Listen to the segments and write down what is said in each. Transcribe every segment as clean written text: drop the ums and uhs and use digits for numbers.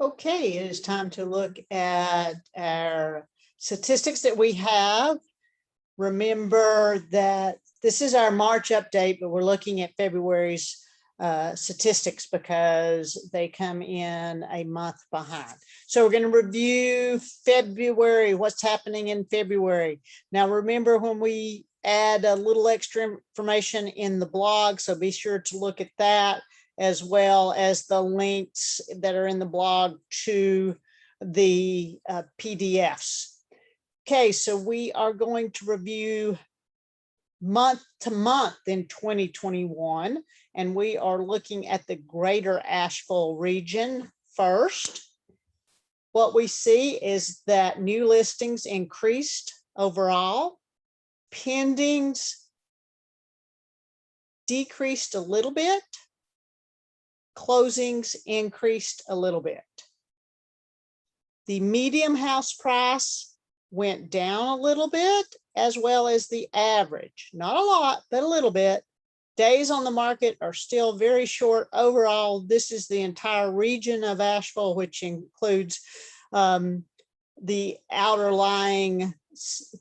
Okay, it is time to look at our statistics that we have. Remember that this is our March update, but we're looking at February's statistics because they come in a month behind. So we're going to review February, what's happening in February. Now, remember when we add a little extra information in the blog, so be sure to look at that, as well as the links that are in the blog to the PDFs. Okay, so we are going to review month to month in 2021, and we are looking at the greater Asheville region first. What we see is that new listings increased overall, pendings decreased a little bit, closings increased a little bit. The medium house price went down a little bit, as well as the average. Not a lot, but a little bit. Days on the market are still very short. Overall, this is the entire region of Asheville, which includes the outer lying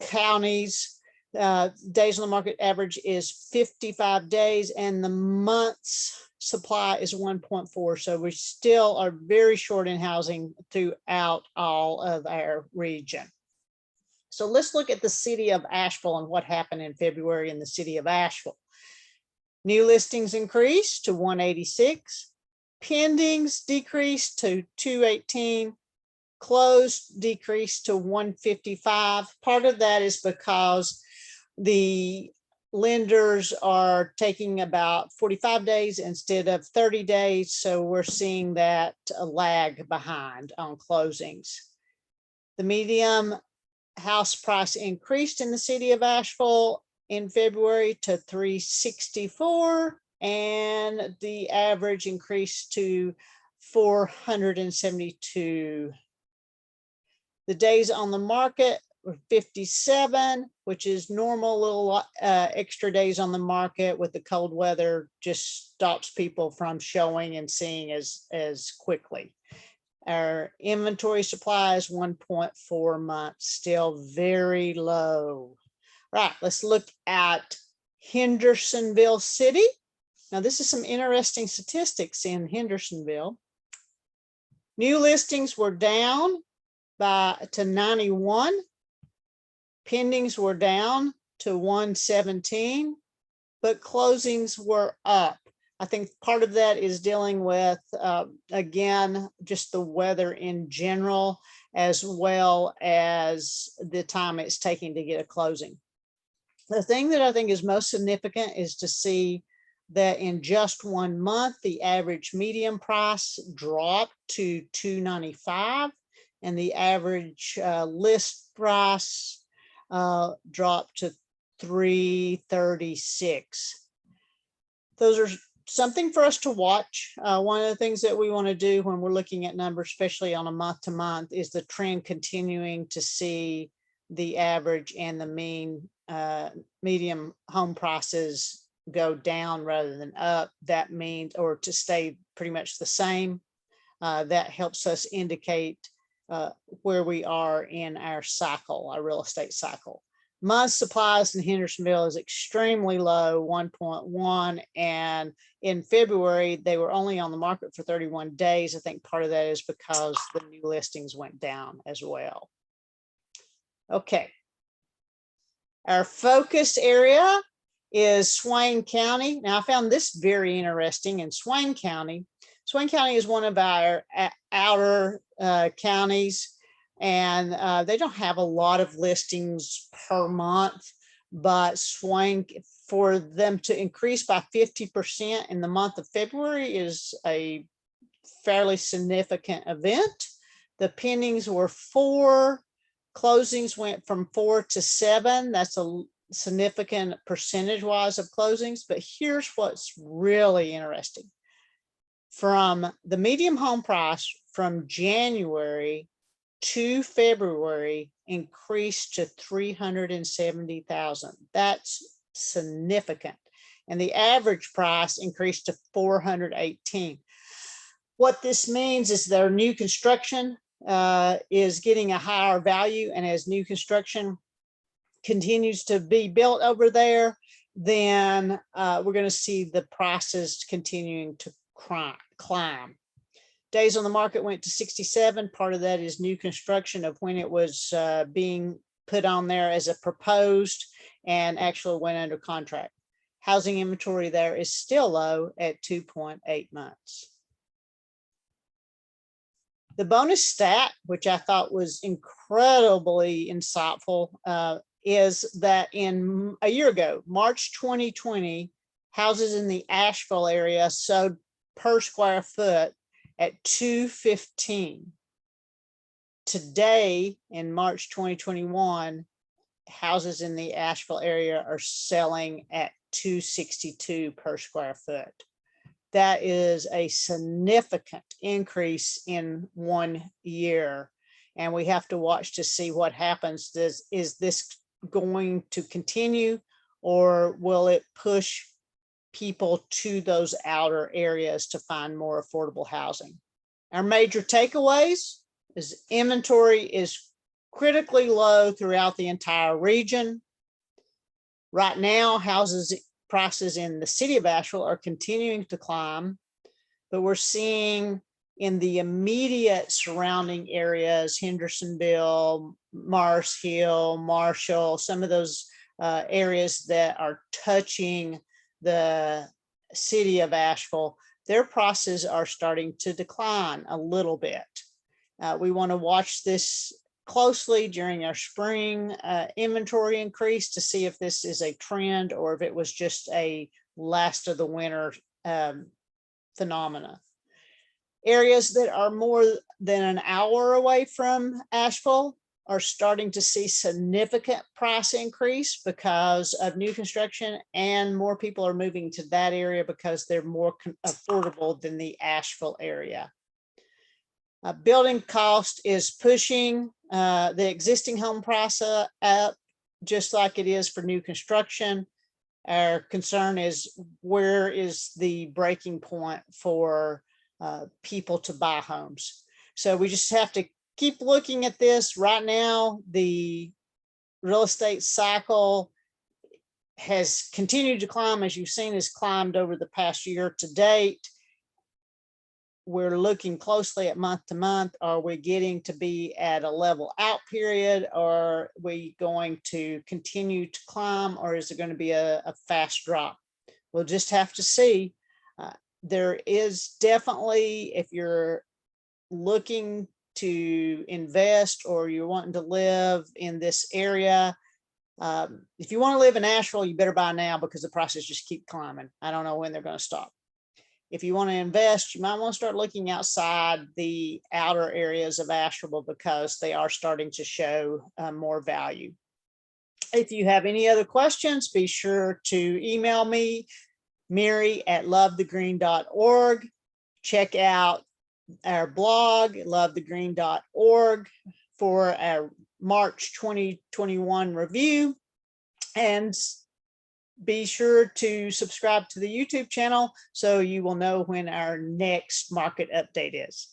counties. Days on the market average is 55 days, and the month's supply is 1.4. So we still are very short in housing throughout all of our region. So let's look at the city of Asheville and what happened in February in the city of Asheville. New listings increased to 186, pendings decreased to 218, closed decreased to 155. Part of that is because the lenders are taking about 45 days instead of 30 days. So we're seeing that lag behind on closings. The medium house price increased in the city of Asheville in February to 364, and the average increased to 472. The days on the market were 57, which is normal. Little extra days on the market with the cold weather just stops people from showing and seeing as quickly. Our inventory supply is 1.4 months, still very low. Right, let's look at Hendersonville City. Now, this is some interesting statistics in Hendersonville. New listings were down to 91. Pendings were down to 117, but closings were up. I think part of that is dealing with, again, just the weather in general, as well as the time it's taking to get a closing. The thing that I think is most significant is to see that in just 1 month, the average median price dropped to $295, and the average list price dropped to $336. Those are something for us to watch. One of the things that we want to do when we're looking at numbers, especially on a month to month, is the trend continuing to see the average and the mean medium home prices go down rather than up. That means, or to stay pretty much the same. That helps us indicate where we are in our cycle, our real estate cycle. Month supplies in Hendersonville is extremely low, 1.1, and in February they were only on the market for 31 days. I think part of that is because the new listings went down as well. Okay, our focus area is Swain County. Now, I found this very interesting. In Swain County is one of our outer counties, and they don't have a lot of listings per month, but Swain, for them to increase by 50% in the month of February is a fairly significant event. The pendings were 4, closings went from 4 to 7. That's a significant percentage wise of closings, but here's what's really interesting. From the medium home price from January to February increased to $370,000. That's significant. And the average price increased to $418,000. What this means is their new construction is getting a higher value, and as new construction continues to be built over there, then we're going to see the prices continuing to climb. Days on the market went to 67. Part of that is new construction of when it was being put on there as a proposed and actually went under contract. Housing inventory there is still low at 2.8 months. The bonus stat, which I thought was incredibly insightful, is that in a year ago, March 2020, houses in the Asheville area sold per square foot at $215. Today, in March 2021, houses in the Asheville area are selling at $262 per square foot. That is a significant increase in 1 year. And we have to watch to see what happens. Is this going to continue, or will it push people to those outer areas to find more affordable housing? Our major takeaways is inventory is critically low throughout the entire region. Right now, prices in the city of Asheville are continuing to climb, but we're seeing in the immediate surrounding areas, Hendersonville, Mars Hill, Marshall, some of those areas that are touching the city of Asheville, their prices are starting to decline a little bit. We want to watch this closely during our spring inventory increase to see if this is a trend or if it was just a last of the winter phenomena. Areas that are more than an hour away from Asheville are starting to see significant price increase because of new construction, and more people are moving to that area because they're more affordable than the Asheville area. Building cost is pushing the existing home price up, just like it is for new construction. Our concern is, where is the breaking point for people to buy homes? So we just have to keep looking at this. Right now, the real estate cycle has continued to climb, as you've seen, has climbed over the past year to date. We're looking closely at month to month. Are we getting to be at a level out period? Or are we going to continue to climb, or is it going to be a fast drop? We'll just have to see. There is definitely, if you're looking to invest or you're wanting to live in this area, if you want to live in Asheville, you better buy now, because the prices just keep climbing. I don't know when they're going to stop. If you want to invest, you might want to start looking outside the outer areas of Asheville, because they are starting to show more value. If you have any other questions, be sure to email me, Mary@lovethegreen.org. Check out our blog, lovethegreen.org, for our March 2021 review. And be sure to subscribe to the YouTube channel so you will know when our next market update is.